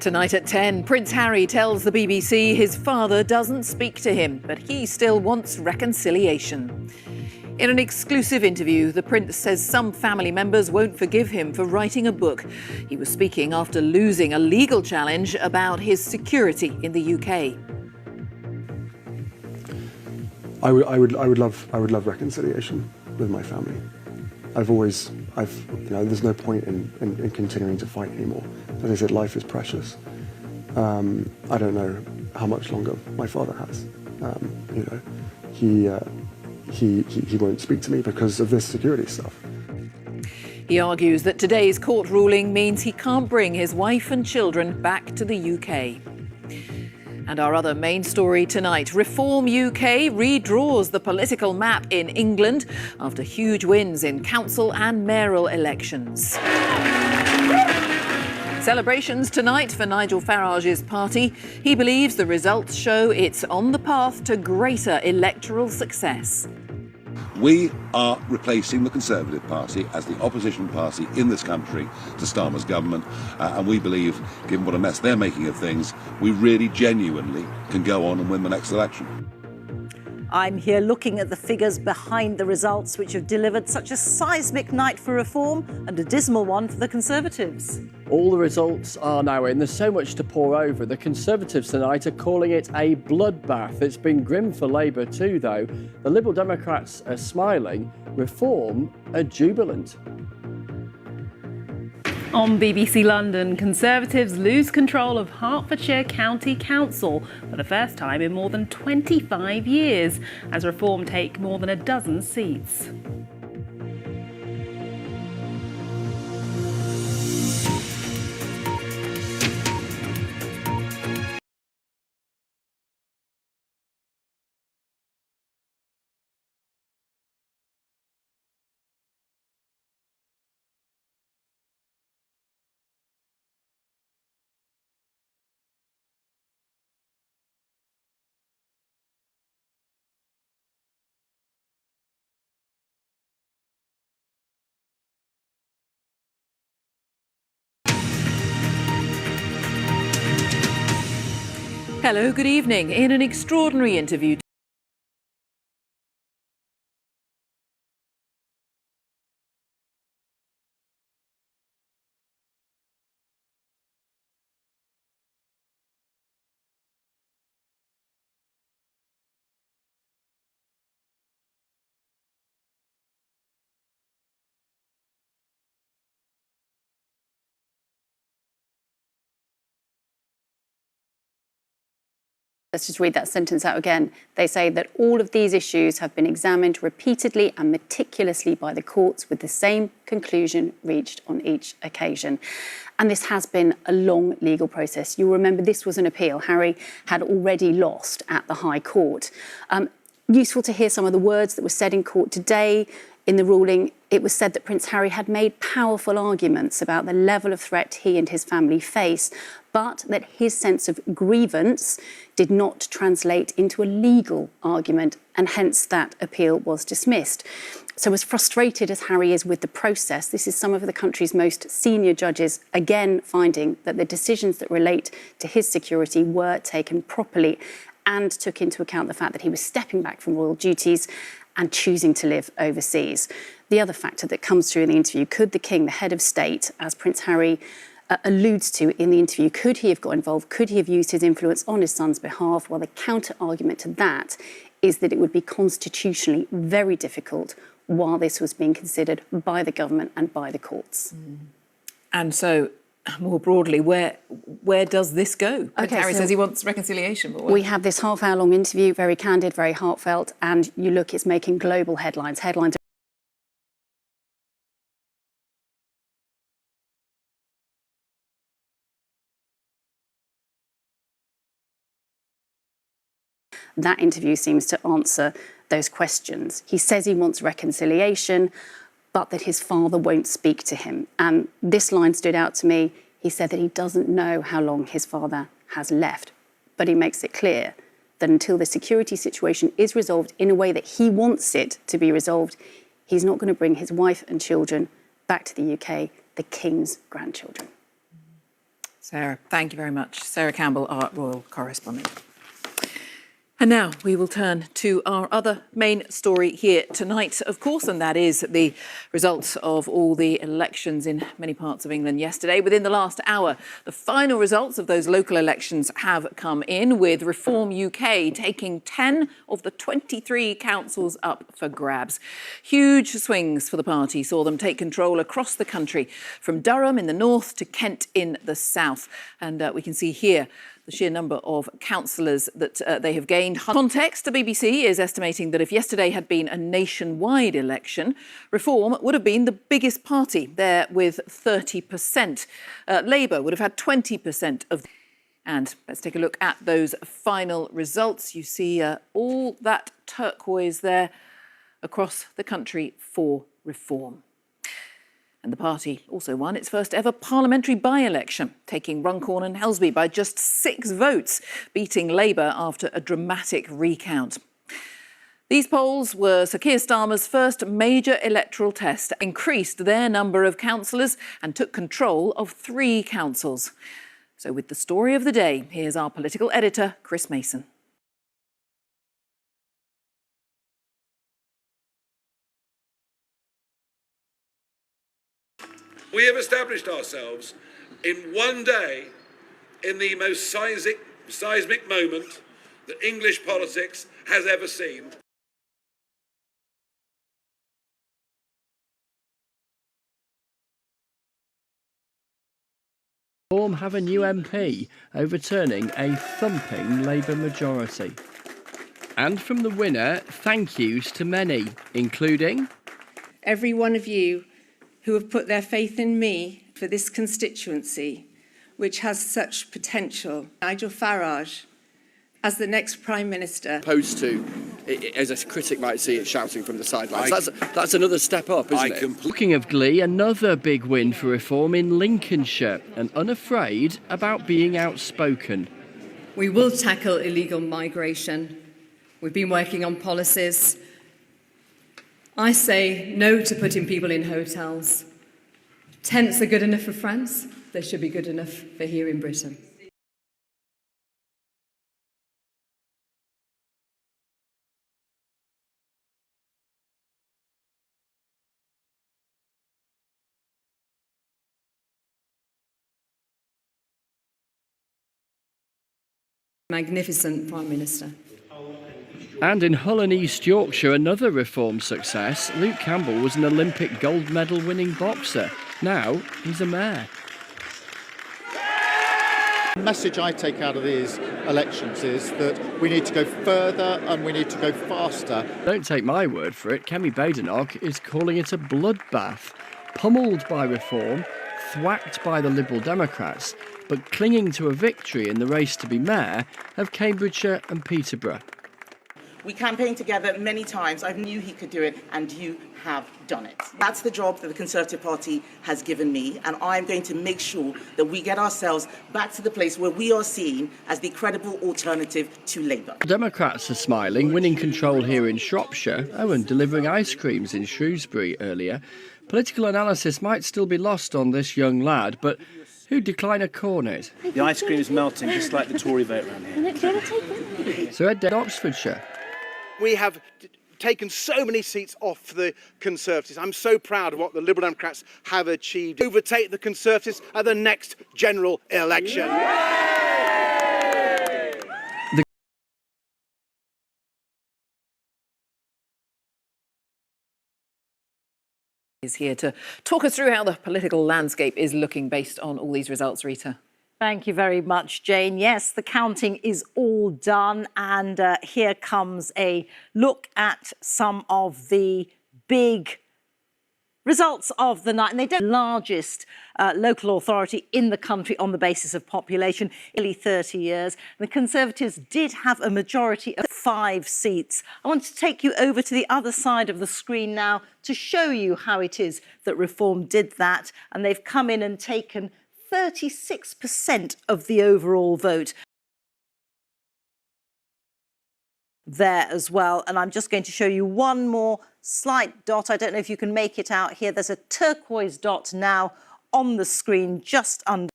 Tonight at 10, Prince Harry tells the BBC his father doesn't speak to him, but he still wants reconciliation. In an exclusive interview, the Prince says some family members won't forgive him for writing a book. He was speaking after losing a legal challenge about his security in the UK. I would love reconciliation with my family. There's no point in continuing to fight anymore. As I said, life is precious. I don't know how much longer my father has. He won't speak to me because of this security stuff. He argues that today's court ruling means he can't bring his wife and children back to the UK. And our other main story tonight, Reform UK redraws the political map in England after huge wins in council and mayoral elections. Celebrations tonight for Nigel Farage's party. He believes the results show it's on the path to greater electoral success. We are replacing the Conservative Party as the opposition party in this country to Starmer's government, and we believe, given what a mess they're making of things, we really genuinely can go on and win the next election. I'm here looking at the figures behind the results which have delivered such a seismic night for Reform and a dismal one for the Conservatives. All the results are now in. There's so much to pour over. The Conservatives tonight are calling it a bloodbath. It's been grim for Labour too, though. The Liberal Democrats are smiling. Reform are jubilant. On BBC London, Conservatives lose control of Hertfordshire County Council for the first time in more than 25 years, as Reform take more than a dozen seats. Hello, good evening. In an extraordinary interview Let's just read that sentence out again. They say that all of these issues have been examined repeatedly and meticulously by the courts with the same conclusion reached on each occasion. And this has been a long legal process. You'll remember this was an appeal. Harry had already lost at the High Court. Useful to hear some of the words that were said in court today. In the ruling, it was said that Prince Harry had made powerful arguments about the level of threat he and his family face, but that his sense of grievance did not translate into a legal argument, and hence that appeal was dismissed. So as frustrated as Harry is with the process, this is some of the country's most senior judges again finding that the decisions that relate to his security were taken properly and took into account the fact that he was stepping back from royal duties and choosing to live overseas. The other factor that comes through in the interview, could the King, the head of state, as Prince Harry alludes to in the interview, could he have got involved? Could he have used his influence on his son's behalf? Well, the counter-argument to that is that it would be constitutionally very difficult while this was being considered by the government and by the courts. And so, more broadly, where does this go? Okay, Harry so says he wants reconciliation. But we have this half-hour-long interview, very candid, very heartfelt, and you look, it's making global headlines. That interview seems to answer those questions. He says he wants reconciliation, but that his father won't speak to him. And this line stood out to me. He said that he doesn't know how long his father has left, but he makes it clear that until the security situation is resolved in a way that he wants it to be resolved, he's not going to bring his wife and children back to the UK, the King's grandchildren. Sarah, thank you very much. Sarah Campbell, our royal correspondent. And now we will turn to our other main story here tonight, of course, and that is the results of all the elections in many parts of England yesterday. Within the last hour, the final results of those local elections have come in, with Reform UK taking 10 of the 23 councils up for grabs. Huge swings for the party saw them take control across the country, from Durham in the north to Kent in the south. And we can see here the sheer number of councillors that they have gained. Context, the BBC is estimating that if yesterday had been a nationwide election, Reform would have been the biggest party there with 30%. Labour would have had 20% of. And let's take a look at those final results. You see all that turquoise there across the country for Reform. And the party also won its first ever parliamentary by-election, taking Runcorn and Helsby by just 6 votes, beating Labour after a dramatic recount. These polls were Sir Keir Starmer's first major electoral test, increased their number of councillors and took control of 3 councils. So with the story of the day, here's our political editor, Chris Mason. We have established ourselves in one day in the most seismic moment that English politics has ever seen. Reform have a new MP, overturning a thumping Labour majority. And from the winner, thank yous to many, including every one of you who have put their faith in me for this constituency, which has such potential. Nigel Farage, as the next Prime Minister. Opposed to, as a critic might see it, shouting from the sidelines. That's another step up, isn't it? Looking of glee, another big win for Reform in Lincolnshire, and unafraid about being outspoken. We will tackle illegal migration. We've been working on policies. I say no to putting people in hotels. Tents are good enough for France. They should be good enough for here in Britain. Magnificent Prime Minister. And in Hull and East Yorkshire, another Reform success. Luke Campbell was an Olympic gold medal winning boxer. Now he's a mayor. The message I take out of these elections is that we need to go further and we need to go faster. Don't take my word for it. Kemi Badenoch is calling it a bloodbath. Pummeled by Reform, thwacked by the Liberal Democrats, but clinging to a victory in the race to be mayor of Cambridgeshire and Peterborough. We campaigned together many times. I knew he could do it, and you have done it. That's the job that the Conservative Party has given me, and I'm going to make sure that we get ourselves back to the place where we are seen as the credible alternative to Labour. Democrats are smiling, winning control here in Shropshire. Oh, and delivering ice creams in Shrewsbury earlier. Political analysis might still be lost on this young lad, but who'd decline a cornet? The ice cream is melting, just like the Tory vote around here. So Ed Oxfordshire. We have taken so many seats off the Conservatives. I'm so proud of what the Liberal Democrats have achieved. Overtake the Conservatives at the next general election. Is here to talk us through how the political landscape is looking based on all these results, Rita. Thank you very much, Jane. Yes, the counting is all done, and here comes a look at some of the big results of the night. And they don't largest local authority in the country on the basis of population, nearly 30 years. The Conservatives did have a majority of 5 seats. I want to take you over to the other side of the screen now to show you how it is that Reform did that. And they've come in and taken 36% of the overall vote there as well. And I'm just going to show you one more slight dot. I don't know if you can make it out here. There's a turquoise dot now on the screen just under